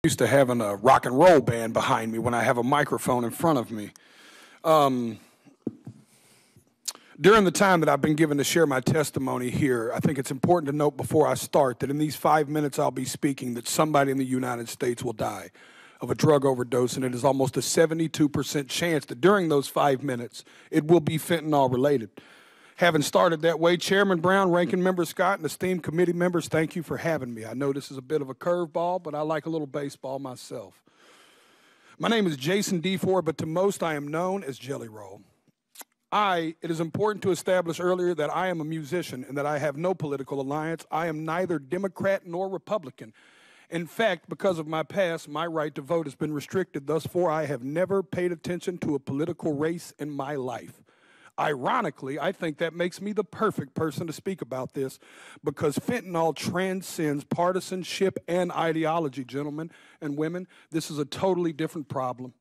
Used to having a rock and roll band behind me when I have a microphone in front of me. During the time that I've been given to share my testimony here, I think it's important to note before I start that in these 5 minutes I'll be speaking that somebody in the United States will die of a drug overdose, and it is almost a 72% chance that during those 5 minutes it will be fentanyl related. Having started that way, Chairman Brown, Ranking Member Scott, and esteemed committee members, thank you for having me. I know this is a bit of a curveball, but I like a little baseball myself. My name is Jason D. Ford, but to most I am known as Jellyroll. It is important to establish earlier that I am a musician and that I have no political alliance. I am neither Democrat nor Republican. In fact, because of my past, my right to vote has been restricted. Thus far, I have never paid attention to a political race in my life. Ironically, I think that makes me the perfect person to speak about this because fentanyl transcends partisanship and ideology, gentlemen and women. This is a totally different problem.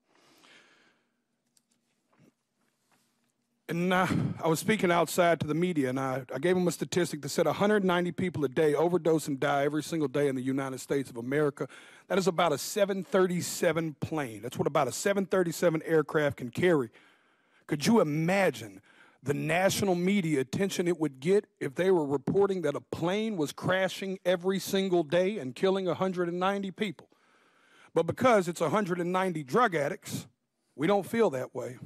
And I was speaking outside to the media, and I gave them a statistic that said 190 people a day overdose and die every single day in the United States of America. That is about a 737 plane. That's what about a 737 aircraft can carry. Could you imagine the national media attention it would get if they were reporting that a plane was crashing every single day and killing 190 people? But because it's 190 drug addicts, we don't feel that way.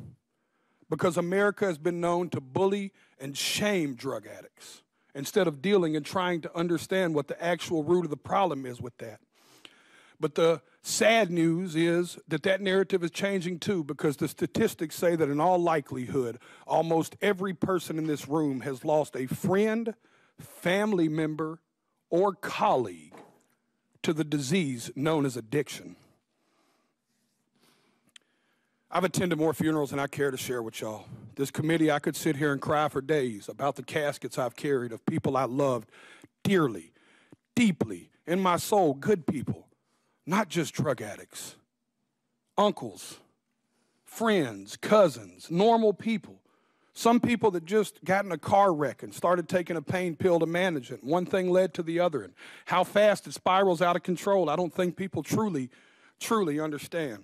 Because America has been known to bully and shame drug addicts instead of dealing and trying to understand what the actual root of the problem is with that. But the sad news is that that narrative is changing too, because the statistics say that in all likelihood, almost every person in this room has lost a friend, family member, or colleague to the disease known as addiction. I've attended more funerals than I care to share with y'all. This committee, I could sit here and cry for days about the caskets I've carried of people I loved dearly, deeply, in my soul, good people, not just drug addicts, uncles, friends, cousins, normal people. Some people that just got in a car wreck and started taking a pain pill to manage it. One thing led to the other, and how fast it spirals out of control, I don't think people truly understand.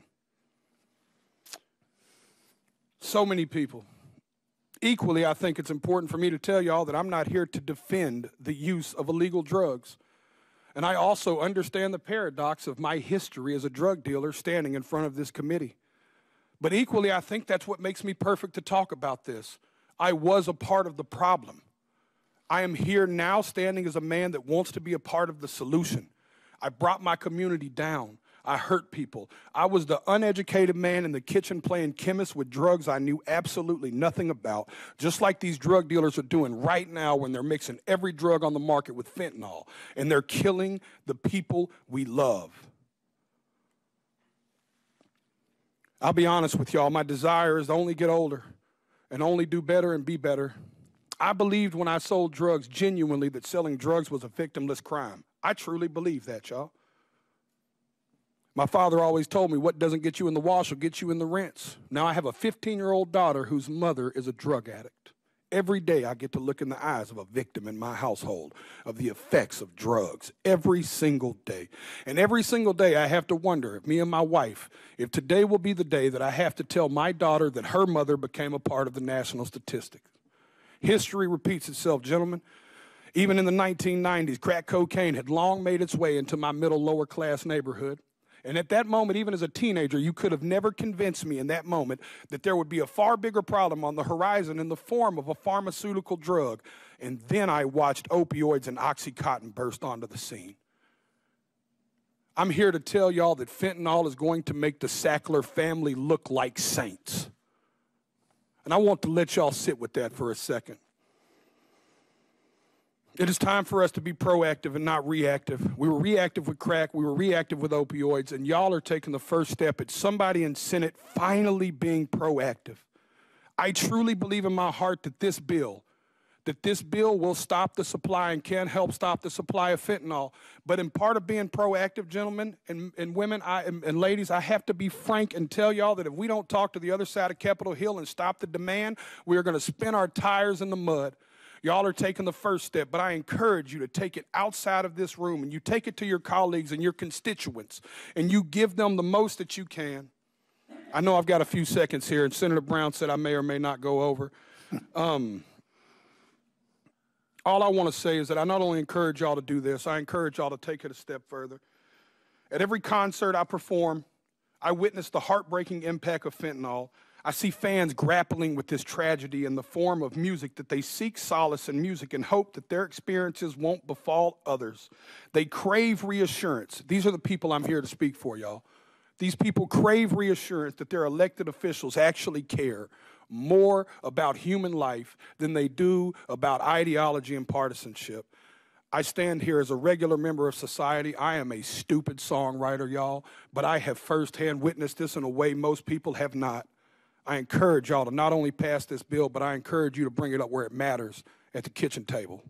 So many people. Equally, I think it's important for me to tell y'all that I'm not here to defend the use of illegal drugs. And I also understand the paradox of my history as a drug dealer standing in front of this committee. But equally, I think that's what makes me perfect to talk about this. I was a part of the problem. I am here now standing as a man that wants to be a part of the solution. I brought my community down. I hurt people. I was the uneducated man in the kitchen playing chemist with drugs I knew absolutely nothing about, just like these drug dealers are doing right now when they're mixing every drug on the market with fentanyl, and they're killing the people we love. I'll be honest with y'all, my desire is to only get older and only do better and be better. I believed when I sold drugs genuinely that selling drugs was a victimless crime. I truly believe that, y'all. My father always told me, what doesn't get you in the wash will get you in the rinse. Now I have a 15-year-old daughter whose mother is a drug addict. Every day I get to look in the eyes of a victim in my household of the effects of drugs. Every single day. And every single day I have to wonder if me and my wife, if today will be the day that I have to tell my daughter that her mother became a part of the national statistics. History repeats itself, gentlemen. Even in the 1990s, crack cocaine had long made its way into my middle lower class neighborhood. And at that moment, even as a teenager, you could have never convinced me in that moment that there would be a far bigger problem on the horizon in the form of a pharmaceutical drug. And then I watched opioids and Oxycontin burst onto the scene. I'm here to tell y'all that fentanyl is going to make the Sackler family look like saints. And I want to let y'all sit with that for a second. It is time for us to be proactive and not reactive. We were reactive with crack, we were reactive with opioids, and y'all are taking the first step at somebody in Senate finally being proactive. I truly believe in my heart that this bill will stop the supply and can help stop the supply of fentanyl. But in part of being proactive, gentlemen and women and ladies, I have to be frank and tell y'all that if we don't talk to the other side of Capitol Hill and stop the demand, we are going to spin our tires in the mud. Y'all are taking the first step, but I encourage you to take it outside of this room and you take it to your colleagues and your constituents and you give them the most that you can. I know I've got a few seconds here, and Senator Brown said I may or may not go over. All I want to say is that I not only encourage y'all to do this, I encourage y'all to take it a step further. At every concert I perform, I witness the heartbreaking impact of fentanyl. I see fans grappling with this tragedy in the form of music that they seek solace in music and hope that their experiences won't befall others. They crave reassurance. These are the people I'm here to speak for, y'all. These people crave reassurance that their elected officials actually care more about human life than they do about ideology and partisanship. I stand here as a regular member of society. I am a stupid songwriter, y'all, but I have firsthand witnessed this in a way most people have not. I encourage y'all to not only pass this bill, but I encourage you to bring it up where it matters, at the kitchen table.